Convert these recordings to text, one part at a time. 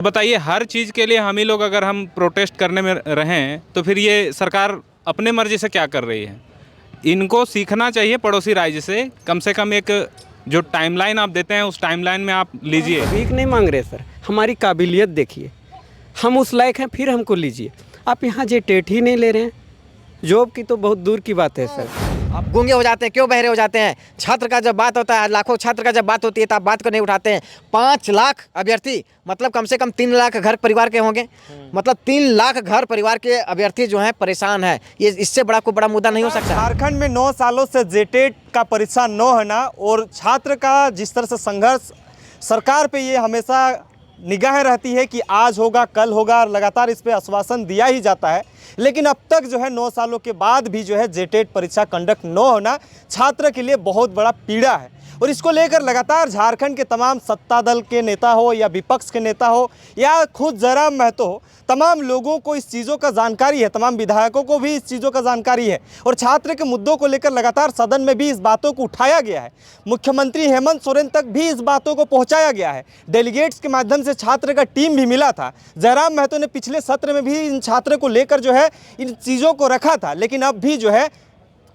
बताइए, हर चीज़ के लिए हम ही लोग अगर हम प्रोटेस्ट करने में रहें तो फिर ये सरकार अपने मर्जी से क्या कर रही है? इनको सीखना चाहिए पड़ोसी राज्य से कम एक जो टाइमलाइन आप देते हैं उस टाइमलाइन में आप लीजिए। भीख नहीं मांग रहे सर, हमारी काबिलियत देखिए, हम उस लायक हैं फिर हमको लीजिए। आप यहाँ जेटेट ही नहीं ले रहे हैं, जॉब की तो बहुत दूर की बात है सर। आप गूंगे हो जाते हैं, क्यों बहरे हो जाते हैं? छात्र का जब बात होता है, लाखों छात्र का जब बात होती है तो आप बात को नहीं उठाते हैं। 5 लाख अभ्यर्थी, मतलब कम से कम 3 लाख घर परिवार के होंगे, मतलब 3 लाख घर परिवार के अभ्यर्थी जो हैं परेशान है। ये इससे बड़ा कोई बड़ा मुद्दा नहीं हो सकता। झारखंड में 9 सालों से जेटेट का परीक्षा न होना और छात्र का जिस तरह से संघर्ष, सरकार पे ये हमेशा निगाह रहती है कि आज होगा कल होगा, लगातार इस पे आश्वासन दिया ही जाता है, लेकिन अब तक जो है 9 सालों के बाद भी जो है जेटेट परीक्षा कंडक्ट न होना छात्र के लिए बहुत बड़ा पीड़ा है। और इसको लेकर लगातार झारखंड के तमाम सत्ता दल के नेता हो या विपक्ष के नेता हो या खुद जयराम महतो हो, तमाम लोगों को इस चीज़ों का जानकारी है, तमाम विधायकों को भी इस चीज़ों का जानकारी है और छात्र के मुद्दों को लेकर लगातार सदन में भी इस बातों को उठाया गया है। मुख्यमंत्री हेमंत सोरेन तक भी इस बातों को पहुंचाया गया है। डेलीगेट्स के माध्यम से छात्र का टीम भी मिला था। जयराम महतो ने पिछले सत्र में भी इन छात्रों को लेकर जो है इन चीज़ों को रखा था, लेकिन अब भी जो है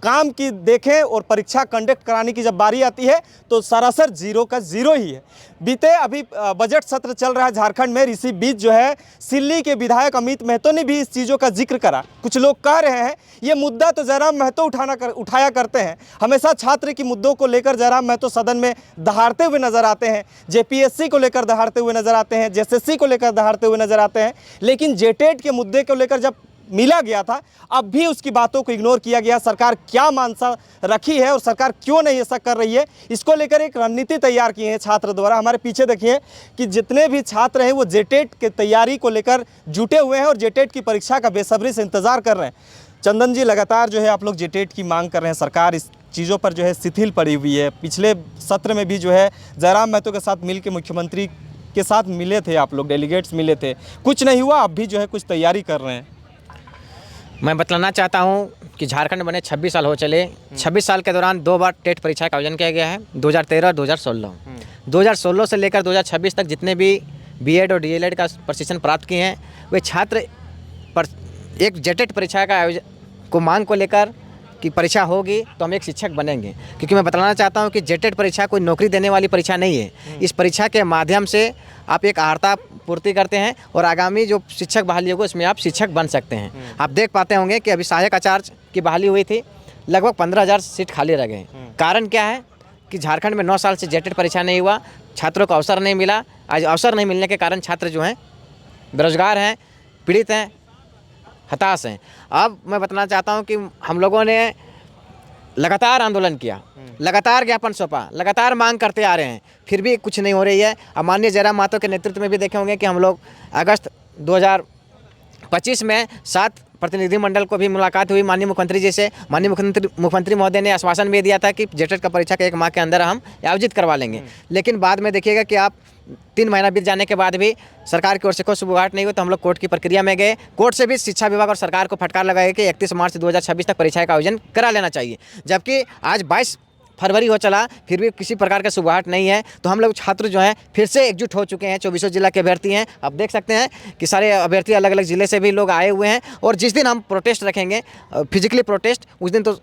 काम की देखें और परीक्षा कंडक्ट कराने की जब बारी आती है तो सरासर जीरो का जीरो ही है। बीते अभी बजट सत्र चल रहा है झारखंड में, इसी बीच जो है सिल्ली के विधायक अमित महतो ने भी इस चीज़ों का जिक्र करा। कुछ लोग कह रहे हैं ये मुद्दा तो जयराम महतो उठाया करते हैं, हमेशा छात्र की मुद्दों को लेकर जयराम महतो सदन में दहाड़ते हुए नजर आते हैं, जेपीएससी को लेकर दहाड़ते हुए नजर आते हैं, जेएसएससी को लेकर दहाड़ते हुए नजर आते हैं, लेकिन जेटेट के मुद्दे को लेकर जब मिला गया था अब भी उसकी बातों को इग्नोर किया गया। सरकार क्या मानसा रखी है और सरकार क्यों नहीं ऐसा कर रही है, इसको लेकर एक रणनीति तैयार की है छात्र द्वारा। हमारे पीछे देखिए कि जितने भी छात्र हैं वो जेटेट के तैयारी को लेकर जुटे हुए हैं और जेटेट की परीक्षा का बेसब्री से इंतजार कर रहे हैं। चंदन जी, लगातार जो है आप लोग जेटेट की मांग कर रहे हैं, सरकार इस चीज़ों पर जो है शिथिल पड़ी हुई है। पिछले सत्र में भी जो है जयराम महतो के साथ मिल के मुख्यमंत्री के साथ मिले थे, आप लोग डेलीगेट्स मिले थे, कुछ नहीं हुआ, अब भी जो है कुछ तैयारी कर रहे हैं। मैं बतलाना चाहता हूं कि झारखंड बने 26 साल हो चले। 26 साल के दौरान 2 बार टेट परीक्षा का आयोजन किया गया है, 2013 और 2016। 2016 से लेकर 2026 तक जितने भी बीएड और डीएलएड का प्रशिक्षण प्राप्त किए हैं वे छात्र पर एक जेटेट परीक्षा का आयोजन को मांग को लेकर कि परीक्षा होगी तो हम एक शिक्षक बनेंगे, क्योंकि मैं बताना चाहता हूं कि जेटेट परीक्षा कोई नौकरी देने वाली परीक्षा नहीं है। इस परीक्षा के माध्यम से आप एक अर्हता पूर्ति करते हैं और आगामी जो शिक्षक बहाली होगी उसमें आप शिक्षक बन सकते हैं। आप देख पाते होंगे कि अभी सहायक आचार्य की बहाली हुई थी, लगभग 15,000 सीट खाली रह गए। कारण क्या है कि झारखंड में 9 साल से जेटेट परीक्षा नहीं हुआ, छात्रों को अवसर नहीं मिला। आज अवसर नहीं मिलने के कारण छात्र जो हैं बेरोजगार हैं, पीड़ित हैं, हताश हैं। अब मैं बताना चाहता हूं कि हम लोगों ने लगातार आंदोलन किया, लगातार ज्ञापन सौंपा, लगातार मांग करते आ रहे हैं, फिर भी कुछ नहीं हो रही है। अब माननीय जयराम महतो के नेतृत्व में भी देखे होंगे कि हम लोग अगस्त 2025 में 7 प्रतिनिधिमंडल को भी मुलाकात हुई माननीय मुख्यमंत्री जी से। माननीय मुख्यमंत्री महोदय ने आश्वासन भी दिया था कि जेटेट का परीक्षा के 1 माह के अंदर हम आयोजित करवा लेंगे, लेकिन बाद में देखिएगा कि आप 3 महीना बीत जाने के बाद भी सरकार की ओर से कोई सुबुगाहट नहीं हुई, तो हम लोग कोर्ट की प्रक्रिया में गए। कोर्ट से भी शिक्षा विभाग और सरकार को फटकार लगाया कि 31 मार्च 2026 तक परीक्षा का आयोजन करा लेना चाहिए, जबकि आज 22 फरवरी हो चला फिर भी किसी प्रकार का सुबुगाहट नहीं है। तो हम लोग छात्र जो हैं फिर से एकजुट हो चुके हैं, 24 जिला के अभ्यर्थी हैं। आप देख सकते हैं कि सारे अभ्यर्थी अलग अलग ज़िले से भी लोग आए हुए हैं और जिस दिन हम प्रोटेस्ट रखेंगे, फिजिकली प्रोटेस्ट, उस दिन तो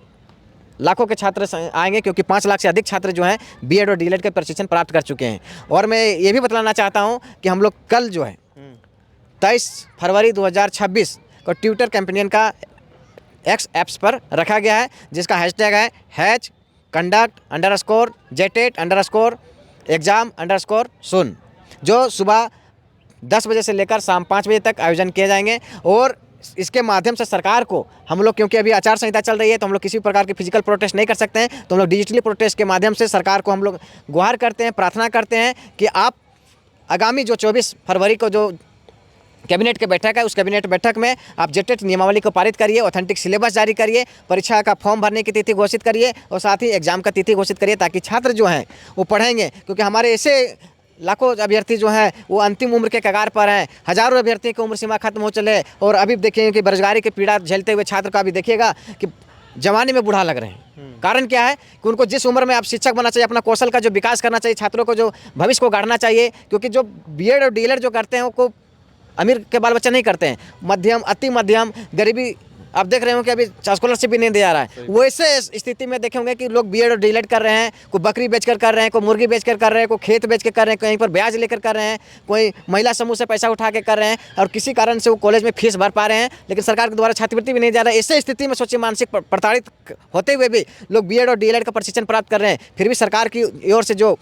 लाखों के छात्र आएंगे, क्योंकि 5 लाख से अधिक छात्र जो हैं बीएड और डीएलएड के प्रशिक्षण प्राप्त कर चुके हैं। और मैं ये भी बतलाना चाहता हूँ कि हम लोग कल जो है 23 फरवरी 2026 को ट्विटर कैंपेनियन का एक्स ऐप्स पर रखा गया है, जिसका हैशटैग है conduct_jetet_exam_sun, जो सुबह 10 बजे से लेकर शाम 5 बजे तक आयोजन किए जाएंगे। और इसके माध्यम से सरकार को हम लोग, क्योंकि अभी आचार संहिता चल रही है तो हम लोग किसी प्रकार की फिजिकल प्रोटेस्ट नहीं कर सकते हैं, तो हम लोग डिजिटली प्रोटेस्ट के माध्यम से सरकार को हम लोग गुहार करते हैं, प्रार्थना करते हैं कि आप आगामी जो 24 फरवरी को जो कैबिनेट की बैठक है, उस कैबिनेट बैठक में आप जेटेट नियमावली को पारित करिए, ऑथेंटिक सिलेबस जारी करिए, परीक्षा का फॉर्म भरने की तिथि घोषित करिए और साथ ही एग्जाम का तिथि घोषित करिए, ताकि छात्र जो हैं वो पढ़ेंगे। क्योंकि हमारे ऐसे लाखों अभ्यर्थी जो हैं वो अंतिम उम्र के कगार पर हैं, हज़ारों अभ्यर्थियों की उम्र सीमा खत्म हो चले और अभी देखेंगे कि बेरोजगारी की पीड़ा झेलते हुए छात्र का भी देखिएगा कि जवानी में बूढ़ा लग रहे हैं। कारण क्या है कि उनको जिस उम्र में आप शिक्षक बनना चाहिए, अपना कौशल का जो विकास करना चाहिए, छात्रों को जो भविष्य को गाड़ना चाहिए, क्योंकि जो बीएड और डीएलएड जो करते हैं वो अमीर के बाल बच्चे नहीं करते हैं, मध्यम, अति मध्यम, गरीबी। आप देख रहे हो कि अभी स्कॉलरशिप भी नहीं दिया रहा है। वैसे स्थिति में देखेंगे कि लोग बीएड और डीएलएड कर रहे हैं, कोई बकरी बेचकर कर रहे हैं, कोई मुर्गी बेचकर कर रहे हैं, कोई खेत बेच के कर रहे हैं, कहीं पर ब्याज लेकर कर रहे हैं, कोई महिला समूह से पैसा उठा के कर रहे हैं, और किसी कारण से वो कॉलेज में फीस भर पा रहे हैं, लेकिन सरकार के द्वारा छात्रवृत्ति भी नहीं जा रहा है। ऐसे स्थिति में सोचिए, मानसिक प्रताड़ित होते हुए भी लोग बीएड और डीएलएड का प्रशिक्षण प्राप्त कर रहे हैं। फिर भी सरकार की ओर से जो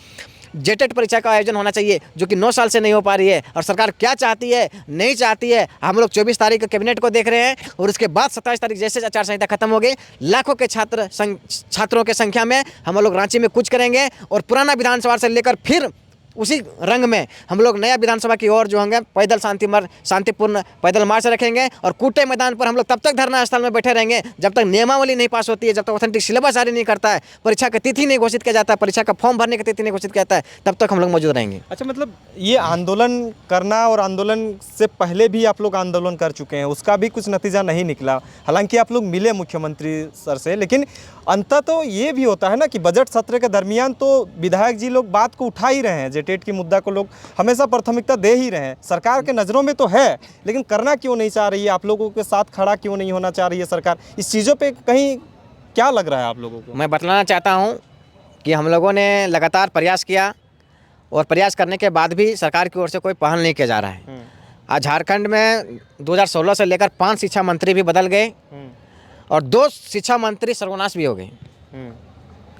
जेटेट परीक्षा का आयोजन होना चाहिए, जो कि 9 साल से नहीं हो पा रही है, और सरकार क्या चाहती है, नहीं चाहती है। हम लोग 24 तारीख को कैबिनेट को देख रहे हैं, और उसके बाद 27 तारीख जैसे आचार संहिता खत्म हो गई, लाखों के छात्रों के संख्या में हम लोग रांची में कूच करेंगे, और पुराना विधानसभा से लेकर फिर उसी रंग में हम लोग नया विधानसभा की ओर जो होंगे, पैदल शांतिपूर्ण पैदल मार्च रखेंगे, और कूटे मैदान पर हम लोग तब तक धरना स्थल में बैठे रहेंगे जब तक नियमावली नहीं पास होती है, जब तक ऑथेंटिक सिलेबस जारी नहीं करता है, परीक्षा की तिथि नहीं घोषित किया जाता है, परीक्षा का फॉर्म भरने की तिथि नहीं घोषित किया जाता है, तब तक हम लोग मौजूद रहेंगे। अच्छा, मतलब ये आंदोलन करना, और आंदोलन से पहले भी आप लोग आंदोलन कर चुके हैं, उसका भी कुछ नतीजा नहीं निकला। हालांकि आप लोग मिले मुख्यमंत्री सर से, लेकिन अंततः तो ये भी होता है ना कि बजट सत्र के दरमियान तो विधायक जी लोग बात को उठा ही रहे हैं, जेटेट की मुद्दा को लोग हमेशा प्राथमिकता दे ही रहे हैं। सरकार के नज़रों में तो है, लेकिन करना क्यों नहीं चाह रही है, आप लोगों के साथ खड़ा क्यों नहीं होना चाह रही है सरकार? इस चीज़ों पे कहीं क्या लग रहा है आप लोगों को? मैं बतलाना चाहता हूँ कि हम लोगों ने लगातार प्रयास किया, और प्रयास करने के बाद भी सरकार की ओर से कोई पहल नहीं किया जा रहा है। आज झारखंड में 2016 से लेकर 5 शिक्षा मंत्री भी बदल गए, और 2 शिक्षा मंत्री सर्वनाश भी हो गए।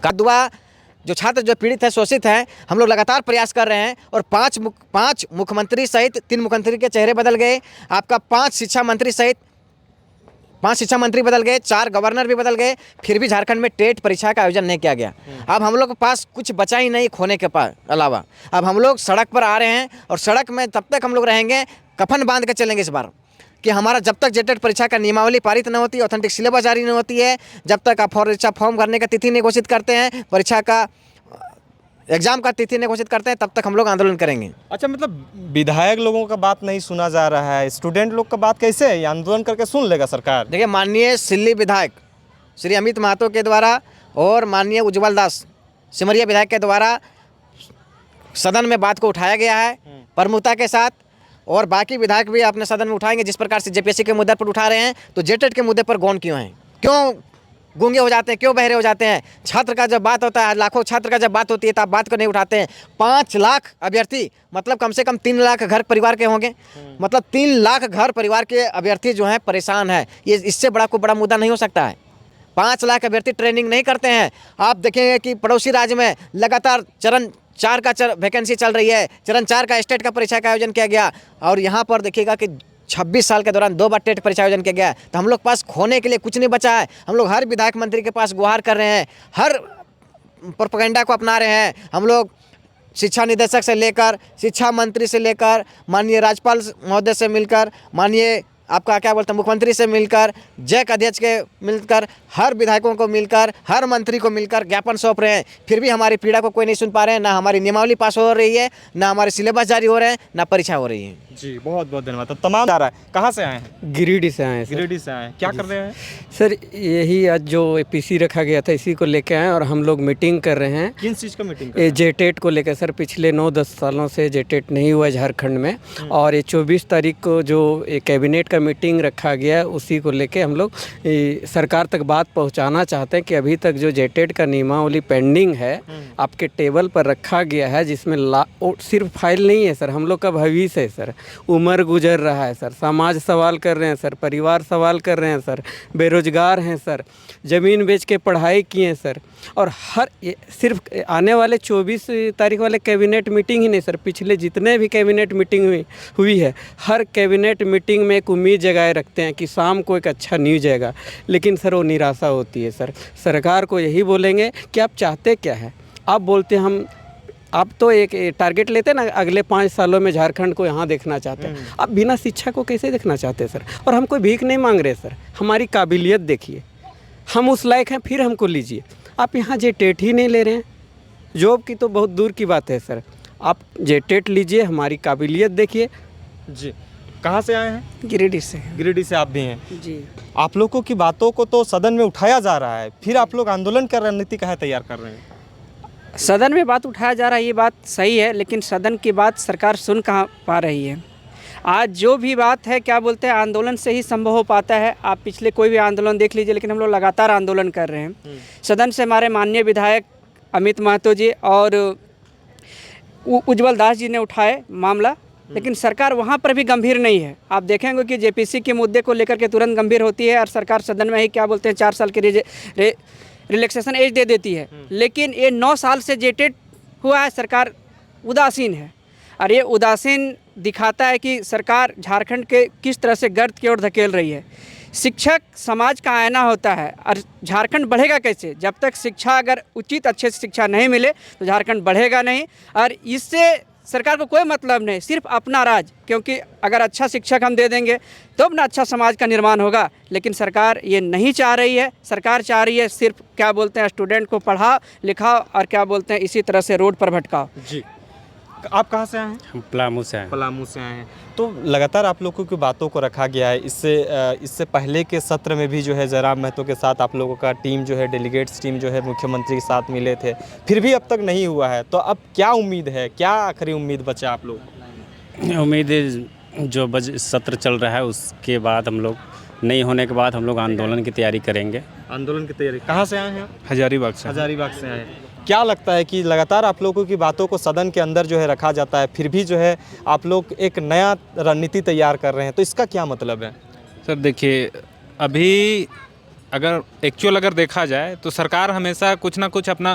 कदवा जो छात्र जो पीड़ित है, शोषित हैं, हम लोग लगातार प्रयास कर रहे हैं, और 5 मुख्यमंत्री सहित 3 मुख्यमंत्री के चेहरे बदल गए। आपका 5 शिक्षा मंत्री सहित 5 शिक्षा मंत्री बदल गए, 4 गवर्नर भी बदल गए, फिर भी झारखंड में टेट परीक्षा का आयोजन नहीं किया गया। अब हम लोग के पास कुछ बचा ही नहीं खोने के अलावा। अब हम लोग सड़क पर आ रहे हैं, और सड़क में तब तक हम लोग रहेंगे, कफन बांध के चलेंगे इस बार, कि हमारा जब तक जेटेट परीक्षा का नियमावली पारित न होती, ऑथेंटिक सिलेबस जारी नहीं होती है, जब तक आप परीक्षा फॉर्म भरने का तिथि नहीं घोषित करते हैं, परीक्षा का एग्जाम का तिथि नहीं घोषित करते हैं, तब तक हम लोग आंदोलन करेंगे। अच्छा, मतलब विधायक लोगों का बात नहीं सुना जा रहा है, स्टूडेंट लोग का बात कैसे है? ये आंदोलन करके सुन लेगा सरकार? देखिए, माननीय सिल्ली विधायक श्री अमित महतो के द्वारा और माननीय उज्जवल दास सिमरिया विधायक के द्वारा सदन में बात को उठाया गया है प्रमुखता के साथ, और बाकी विधायक भी अपने सदन में उठाएंगे। जिस प्रकार से जेपीएससी के मुद्दे पर उठा रहे हैं, तो जेटेट के मुद्दे पर गौन क्यों हैं, क्यों गूंगे हो जाते हैं, क्यों बहरे हो जाते हैं? छात्र का जब बात होता है, लाखों छात्र का जब बात होती है, तो आप बात को नहीं उठाते हैं। 5 लाख अभ्यर्थी, मतलब कम से कम 3 लाख घर परिवार के होंगे, मतलब 3 लाख घर परिवार के अभ्यर्थी जो हैं परेशान है। ये इससे बड़ा कोई बड़ा मुद्दा नहीं हो सकता है। 5 लाख अभ्यर्थी ट्रेनिंग नहीं करते हैं। आप देखेंगे कि पड़ोसी राज्य में लगातार चरण 4 का वैकेंसी चल रही है, चरण 4 का स्टेट का परीक्षा का आयोजन किया गया, और यहाँ पर देखिएगा कि 26 साल के दौरान 2 बार टेट परीक्षा आयोजन किया गया। तो हम लोग पास खोने के लिए कुछ नहीं बचा है। हम लोग हर विधायक मंत्री के पास गुहार कर रहे हैं, हर प्रोपेगेंडा को अपना रहे हैं। हम लोग शिक्षा निदेशक से लेकर, शिक्षा मंत्री से लेकर, माननीय राज्यपाल महोदय से मिलकर, माननीय आपका क्या बोलते हैं मुख्यमंत्री से मिलकर, जैक अध्यक्ष के मिलकर, हर विधायकों को मिलकर, हर मंत्री को मिलकर ज्ञापन सौंप रहे हैं। फिर भी हमारी पीड़ा को कोई नहीं सुन पा रहे हैं। ना हमारी नियमावली पास हो रही है, ना हमारे सिलेबस जारी हो रहे हैं, ना परीक्षा हो रही है। जी, बहुत बहुत धन्यवाद। तो तमाम जा रहा है, कहाँ से आए हैं? गिरिडीह से आए हैं सर। गिरिडीह से आए हैं, क्या कर रहे हैं? सर यही आज जो एपीसी रखा गया था, इसी को लेकर आए, और हम लोग मीटिंग कर रहे हैं। किन चीज़ का मीटिंग? ये जेटेट को लेकर सर। पिछले 9-10 सालों से जेटेट नहीं हुआ झारखंड में, और ये 24 तारीख को जो कैबिनेट का मीटिंग रखा गया है, उसी को लेके हम लोग सरकार तक बात पहुंचाना चाहते हैं कि अभी तक जो जेटेट का नियमावली पेंडिंग है, आपके टेबल पर रखा गया है, जिसमें सिर्फ फाइल नहीं है सर, हम लोग का भविष्य है सर, उम्र गुजर रहा है सर, समाज सवाल कर रहे हैं सर, परिवार सवाल कर रहे हैं सर, बेरोजगार हैं सर, ज़मीन बेच के पढ़ाई किए हैं सर। और सिर्फ आने वाले 24 तारीख वाले कैबिनेट मीटिंग ही नहीं सर, पिछले जितने भी कैबिनेट मीटिंग हुई है, हर कैबिनेट मीटिंग में एक उम्मीद जगाए रखते हैं कि शाम को एक अच्छा न्यूज़ आएगा, लेकिन सर वो निराशा होती है सर। सरकार को यही बोलेंगे कि आप चाहते क्या है। आप बोलते हैं आप तो एक टारगेट लेते हैं ना, अगले 5 सालों में झारखंड को यहाँ देखना चाहते हैं। आप बिना शिक्षा को कैसे देखना चाहते हैं सर? और हम कोई भीख नहीं मांग रहे सर, हमारी काबिलियत देखिए, हम उस लायक हैं, फिर हमको लीजिए। आप यहाँ जेटेट ही नहीं ले रहे हैं, जॉब की तो बहुत दूर की बात है सर। आप जेटेट लीजिए, हमारी काबिलियत देखिए। जी, कहाँ से आए हैं? गिरिडीह से। गिरिडीह से आप भी हैं। जी। आप लोगों की बातों को तो सदन में उठाया जा रहा है, फिर आप लोग आंदोलन की रणनीति काहे तैयार कर रहे हैं? सदन में बात उठाया जा रहा है, ये बात सही है, लेकिन सदन की बात सरकार सुन कहाँ पा रही है। आज जो भी बात है, क्या बोलते हैं, आंदोलन से ही संभव हो पाता है। आप पिछले कोई भी आंदोलन देख लीजिए, लेकिन हम लोग लगातार आंदोलन कर रहे हैं। सदन से हमारे माननीय विधायक अमित महतो जी और उज्जवल दास जी ने उठाए मामला, लेकिन सरकार वहाँ पर भी गंभीर नहीं है। आप देखेंगे कि जेपीसी के मुद्दे को लेकर के तुरंत गंभीर होती है और सरकार सदन में ही क्या बोलते हैं 4 साल के रिलैक्सेशन एज दे देती है, लेकिन ये 9 साल से जेटेट हुआ है, सरकार उदासीन है। और ये उदासीन दिखाता है कि सरकार झारखंड के किस तरह से गर्त की ओर धकेल रही है। शिक्षक समाज का आईना होता है और झारखंड बढ़ेगा कैसे? जब तक शिक्षा अगर उचित अच्छे से शिक्षा नहीं मिले तो झारखंड बढ़ेगा नहीं, और इससे सरकार को कोई मतलब नहीं, सिर्फ अपना राज। क्योंकि अगर अच्छा शिक्षक हम दे देंगे तो अपना अच्छा समाज का निर्माण होगा, लेकिन सरकार ये नहीं चाह रही है। सरकार चाह रही है सिर्फ क्या बोलते हैं स्टूडेंट को पढ़ाओ लिखाओ और क्या बोलते हैं इसी तरह से रोड पर भटकाओ। जी, आप कहाँ से आए हैं? हम पलामू से आए हैं। पलामू से आए हैं। तो लगातार आप लोगों की बातों को रखा गया है। इससे पहले के सत्र में भी जो है जयराम महतो के साथ आप लोगों का टीम जो है, डेलीगेट्स टीम जो है मुख्यमंत्री के साथ मिले थे, फिर भी अब तक नहीं हुआ है। तो अब क्या उम्मीद है, क्या आखिरी उम्मीद बचा आप लोग? उम्मीद है जो सत्र चल रहा है उसके बाद हम लोग नहीं होने के बाद हम लोग आंदोलन की तैयारी करेंगे। आंदोलन की तैयारी कहाँ से आए हैं? हजारीबाग से। हजारीबाग से आए हैं। क्या लगता है कि लगातार आप लोगों की बातों को सदन के अंदर जो है रखा जाता है, फिर भी जो है आप लोग एक नया रणनीति तैयार कर रहे हैं, तो इसका क्या मतलब है? सर देखिए, अभी अगर देखा जाए तो सरकार हमेशा कुछ ना कुछ अपना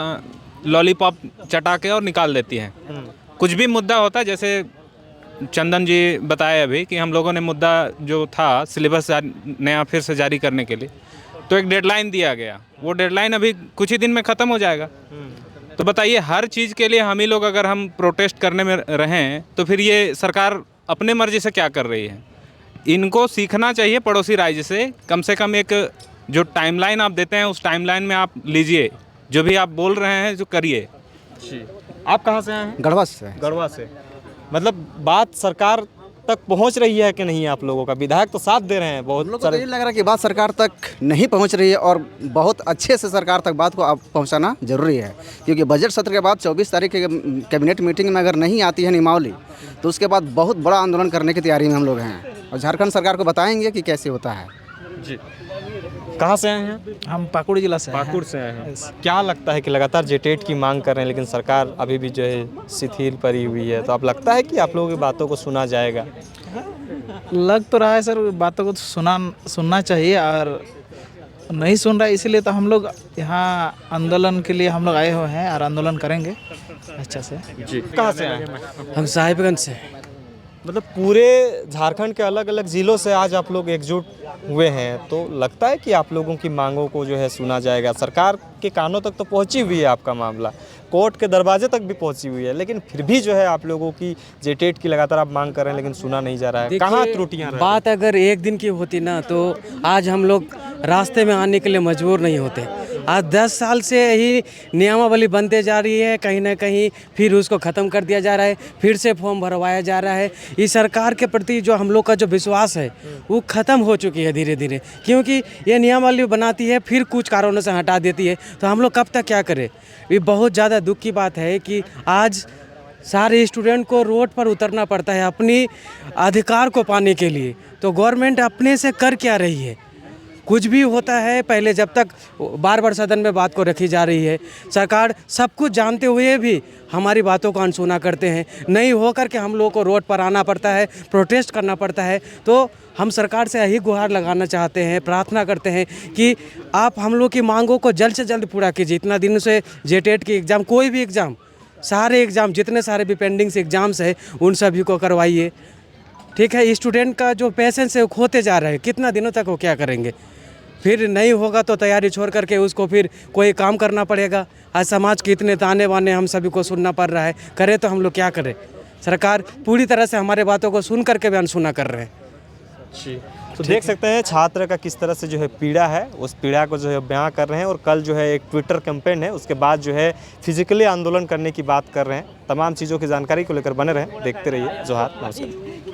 लॉलीपॉप चटा के और निकाल देती है। कुछ भी मुद्दा होता है, जैसे चंदन जी बताए अभी कि हम लोगों ने मुद्दा जो था सिलेबस नया फिर से जारी करने के लिए, तो एक डेडलाइन दिया गया। वो डेडलाइन अभी कुछ ही दिन में ख़त्म हो जाएगा। तो बताइए, हर चीज़ के लिए हम ही लोग अगर हम प्रोटेस्ट करने में रहें तो फिर ये सरकार अपने मर्जी से क्या कर रही है? इनको सीखना चाहिए पड़ोसी राज्य से। कम एक जो टाइमलाइन आप देते हैं उस टाइमलाइन में आप लीजिए, जो भी आप बोल रहे हैं जो करिए। आप कहाँ से आए हैं? गढ़वा से। गढ़वा से। मतलब बात सरकार तक पहुंच रही है कि नहीं? आप लोगों का विधायक तो साथ दे रहे हैं, बहुत लोगों को यही लग रहा है कि बात सरकार तक नहीं पहुंच रही है, और बहुत अच्छे से सरकार तक बात को आप पहुंचाना जरूरी है। क्योंकि बजट सत्र के बाद 24 तारीख के कैबिनेट मीटिंग में अगर नहीं आती है नियमावली, तो उसके बाद बहुत बड़ा आंदोलन करने की तैयारी में हम लोग हैं, और झारखंड सरकार को बताएंगे कि कैसे होता है। जी, कहाँ से आए हैं? हम पाकुड़ जिला से पाकुड़ से आए हैं। क्या लगता है कि लगातार जेटेट की मांग कर रहे हैं, लेकिन सरकार अभी भी जो है शिथिल पड़ी हुई है, तो अब लगता है कि आप लोगों की बातों को सुना जाएगा? लग तो रहा है सर, बातों को सुनना चाहिए, और नहीं सुन रहा है, इसीलिए तो हम लोग यहाँ आंदोलन के लिए हम लोग आए हुए हैं और आंदोलन करेंगे अच्छा से। जी, कहाँ से आए हैं? हम साहिबगंज से। मतलब पूरे झारखंड के अलग अलग ज़िलों से आज आप लोग एकजुट हुए हैं, तो लगता है कि आप लोगों की मांगों को जो है सुना जाएगा। सरकार के कानों तक तो पहुंची हुई है आपका मामला, कोर्ट के दरवाजे तक भी पहुंची हुई है, लेकिन फिर भी जो है आप लोगों की जेटेट की लगातार आप मांग कर रहे हैं, लेकिन सुना नहीं जा रहा है। कहाँ त्रुटियाँ रह? बात अगर एक दिन की होती ना, तो आज हम लोग रास्ते में आने के लिए मजबूर नहीं होते। आज 10 साल से यही नियमावली बनते जा रही है, कहीं ना कहीं फिर उसको ख़त्म कर दिया जा रहा है, फिर से फॉर्म भरवाया जा रहा है। इस सरकार के प्रति जो हम लोग का जो विश्वास है वो ख़त्म हो चुकी है धीरे धीरे, क्योंकि ये नियमावली बनाती है फिर कुछ कारणों से हटा देती है। तो हम लोग कब तक क्या करें? ये बहुत ज़्यादा दुख की बात है कि आज सारे स्टूडेंट को रोड पर उतरना पड़ता है अपनी अधिकार को पाने के लिए। तो गवर्नमेंट अपने से कर क्या रही है? कुछ भी होता है पहले, जब तक बार बार सदन में बात को रखी जा रही है, सरकार सब कुछ जानते हुए भी हमारी बातों को अनसुना करते हैं। नहीं हो कर के हम लोगों को रोड पर आना पड़ता है, प्रोटेस्ट करना पड़ता है। तो हम सरकार से यही गुहार लगाना चाहते हैं, प्रार्थना करते हैं कि आप हम लोग की मांगों को जल्द से जल्द पूरा कीजिए। इतना दिन से जेटेट की एग्ज़ाम, कोई भी एग्ज़ाम, सारे एग्ज़ाम जितने सारे भी पेंडिंग से एग्ज़ाम्स है उन सभी को करवाइए। ठीक है, स्टूडेंट का जो पेशेंस है वो खोते जा रहे हैं, कितना दिनों तक वो क्या करेंगे? फिर नहीं होगा तो तैयारी छोड़ करके उसको फिर कोई काम करना पड़ेगा। आज समाज के इतने ताने बाने हम सभी को सुनना पड़ रहा है, करें तो हम लोग क्या करें? सरकार पूरी तरह से हमारे बातों को सुन करके भी अनसुना कर रहे हैं। जी, तो देख सकते हैं छात्र का किस तरह से जो है पीड़ा है, उस पीड़ा को जो है बयां कर रहे हैं, और कल जो है एक ट्विटर कैंपेन है, उसके बाद जो है फिजिकली आंदोलन करने की बात कर रहे हैं। तमाम चीज़ों की जानकारी को लेकर बने रहें, देखते रहिए जोहार, नमस्कार।